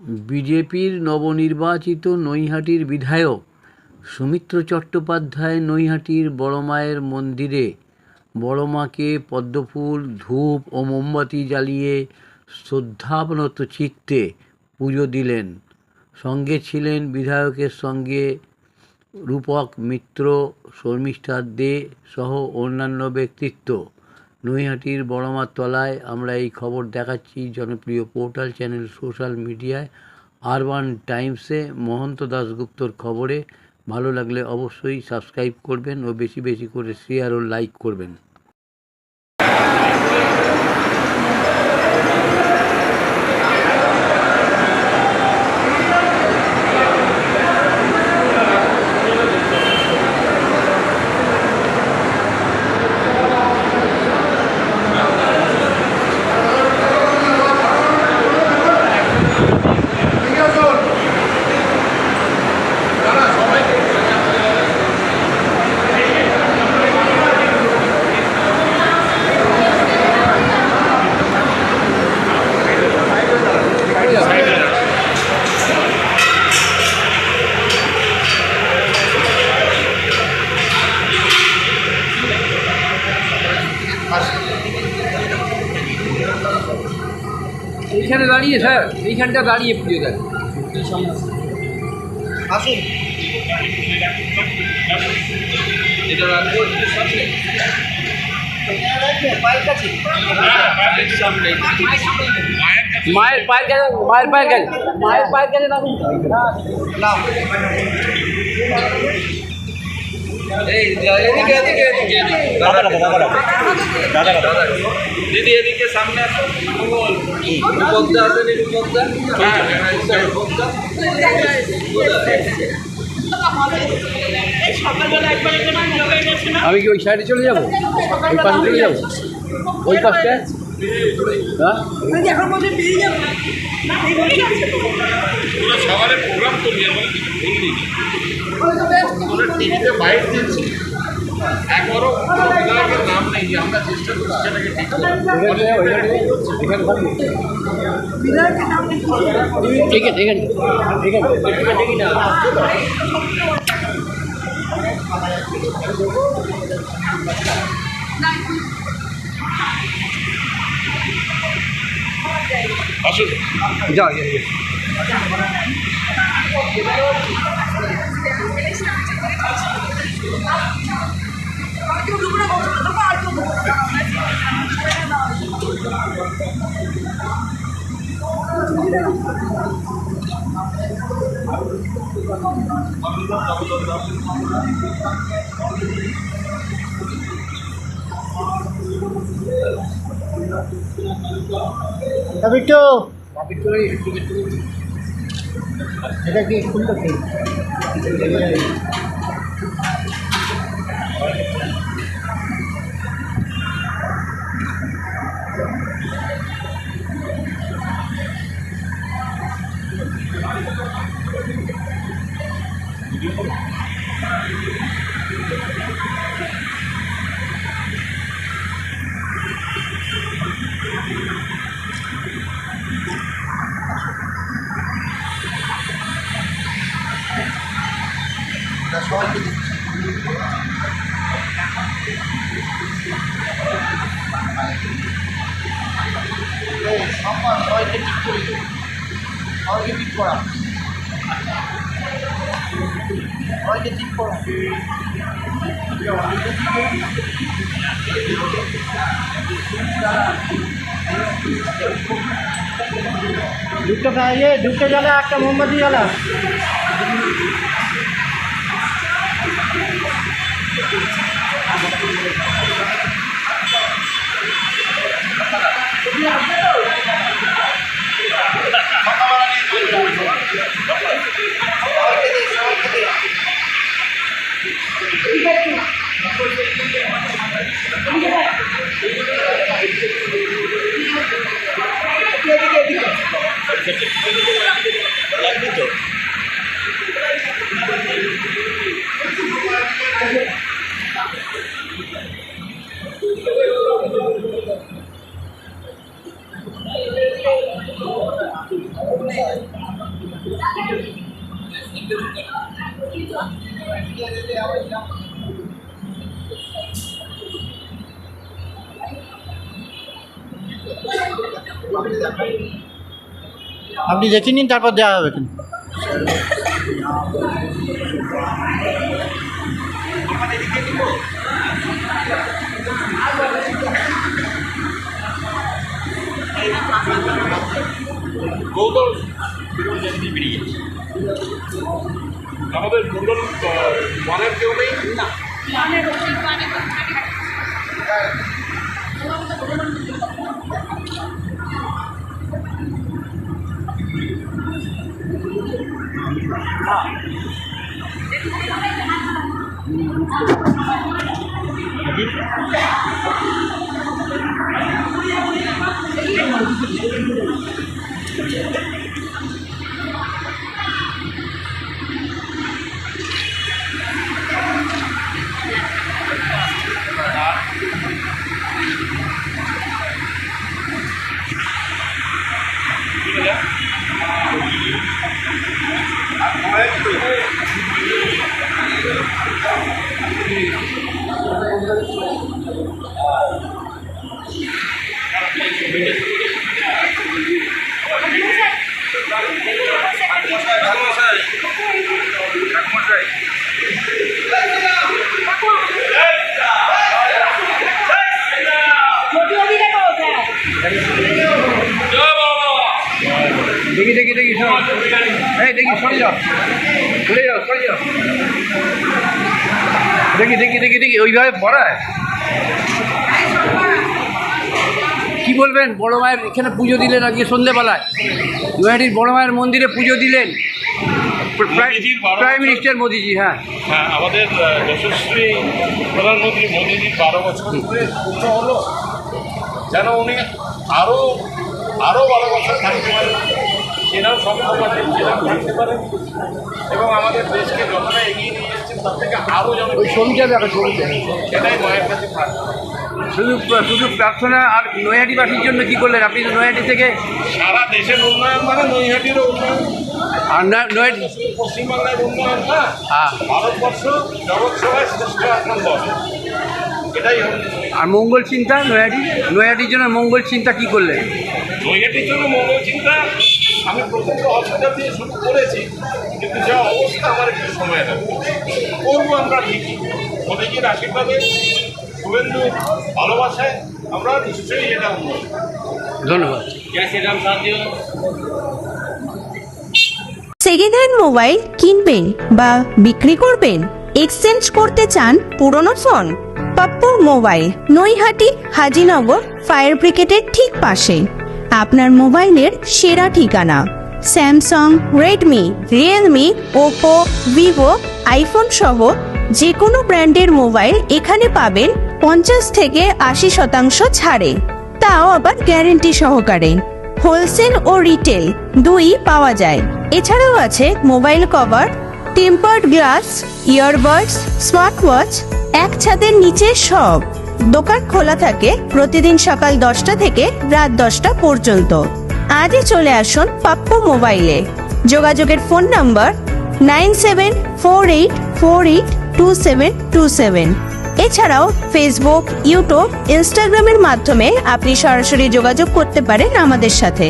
বিজেপির নবনির্বাচিত নৈহাটির বিধায়ক সৌমিত্র চট্টোপাধ্যায় নৈহাটির বড়মায়ের মন্দিরে বড়মাকে পদ্মফুল, ধূপ ও মোমবাতি জ্বালিয়ে শ্রদ্ধাবনত চিত্তে পুজো দিলেন। সঙ্গে ছিলেন বিধায়কের সঙ্গে রূপক মিত্র, শর্মিষ্ঠা দে সহ অন্যান্য ব্যক্তিত্ব। নৈহাটির বড়মার তলায় আমরা এই খবর দেখাচ্ছি জনপ্রিয় পোর্টাল চ্যানেল সোশ্যাল মিডিয়ায় আরবান টাইমসে মহন্ত দাশগুপ্তর খবরে। ভালো লাগলে অবশ্যই সাবস্ক্রাইব করবেন ও বেশি বেশি করে শেয়ার ও লাইক করবেন। এইখানে দাঁড়িয়ে স্যার, এইখানটা দাঁড়িয়ে পুজো দেন। আসুন, এটা রাখবো একটু সামনে, মায়ের কাছে, মায়ের পায়ের কাছে, মায়ের পায়ের কাছে, মায়ের পায়ের কাছে রাখুন না। এদিকে এদিকে এদিকে দাদা দাদা দাদা দিদি এদিকে সামনে আসো। রূপকদা আছেন, রূপকদা, আমি কি ওই সাইডে চলে যাবো, ওই পাশে চলে যাবো, ওই পাশটা? হ্যাঁ, সবারে প্রোগ্রাম করি টিভিতে বাইট দিচ্ছি, একবারও বিধায়কের নাম নেই। আমরা চেষ্টা করছি সেটাকে ঠিক ঠিক আছে, ঠিক আছে, ঠিক আছে। আসুন, যাও এটা কি খুললো কি? সবাইকে দিচ্ছি। সম্মান সবাইকে ঠিক করে দেবো, সবাইকে ঠিক করা, সবাইকে ঠিক করা। দুটো খাইয়ে দুটো জ্বালা, একটা মোমবাতি জ্বালা। আপনি দেখে নিন, তারপর দেওয়া হবে কিন্তু। গৌতম আমাদের মন্ডল মনের কেউ নেই না। দেখি দেখি দেখি এই দেখি সরে যাও, সরে যাও, সরে যাও। দেখি দেখি দেখি দেখি ওইভাবে পড়ায়। কি বলবেন, বড় মায়ের এখানে পুজো দিলেন আজকে সন্ধ্যেবেলায়, নৈহাটির বড় মায়ের মন্দিরে পুজো দিলেন প্রাইম মিনিস্টার মোদিজি। হ্যাঁ হ্যাঁ, আমাদের যশস্বী প্রধানমন্ত্রী মোদিজির 12 বছর ধরে পূর্ণ হলো, যেন উনি আরও 12 বছর থাকতে পারেন, সেরাও সক্ষম আছেন, সেরাও থাকতে পারেন এবং আমাদের দেশকে যতটা এগিয়ে নিয়ে যাচ্ছেন তার থেকে আরও যেন ওই ছবিটা দেখো, ছবিটা সেটাই মায়ের কাছে প্রার্থনা। শুধু শুধু প্রার্থনা। আর নৈহাটিবাসীর জন্য কি করলেন আপনি? তো নৈহাটি থেকে সারা দেশের উন্নয়ন মানে নৈহাটিরও উন্নয়ন, আর নৈহাটি পশ্চিমবাংলার উন্নয়ন না, হ্যাঁ, ভারতবর্ষ জগৎসভায় শ্রেষ্ঠ আসন দল, এটাই হল। আর মঙ্গল চিন্তা নৈহাটির জন্য মঙ্গল চিন্তা কি করলেন? নৈহাটির জন্য মঙ্গল চিন্তা আমি প্রথমে হসপিটাল দিয়ে শুরু করেছি, কিন্তু যা অবস্থা আমার একটু সময় লাগবে, করবো আমরা ঠিকই। মোদীজির আশীর্বাদে, শুভেন্দু ভালোবাসায় আমরা নিশ্চয়ই এটা উন্নয়ন। ধন্যবাদ। সেকেন্ড হ্যান্ড মোবাইল কিনবেন বা বিক্রি করবেন, এক্সচেঞ্জ করতে চান পুরনো phone? Pappu mobile, Naihati Hazinagar fire ব্রিগেডের ঠিক পাশে আপনার মোবাইলের সেরা ঠিকানা। Samsung, Redmi, Realme, Oppo, Vivo, iPhone সহ যে কোনো ব্র্যান্ডের মোবাইল এখানে পাবেন 50 থেকে 80% ছাড়ে, তাও আবার গ্যারেন্টি সহকারে। হোলসেল ও রিটেল দুই পাওয়া যায়। এছাড়াও আছে mobile cover, tempered glass, earbuds, smart watch, এক ছাদের নিচে সব। দোকান খোলা থাকে প্রতিদিন সকাল 10টা থেকে রাত 10টা পর্যন্ত। আজই চলে আসুন পাপ্পু মোবাইলে। যোগাযোগের ফোন নাম্বার 9748482727। এছাড়াও ফেসবুক, ইউটিউব, ইনস্টাগ্রামের মাধ্যমে আপনি সরাসরি যোগাযোগ করতে পারেন আমাদের সাথে।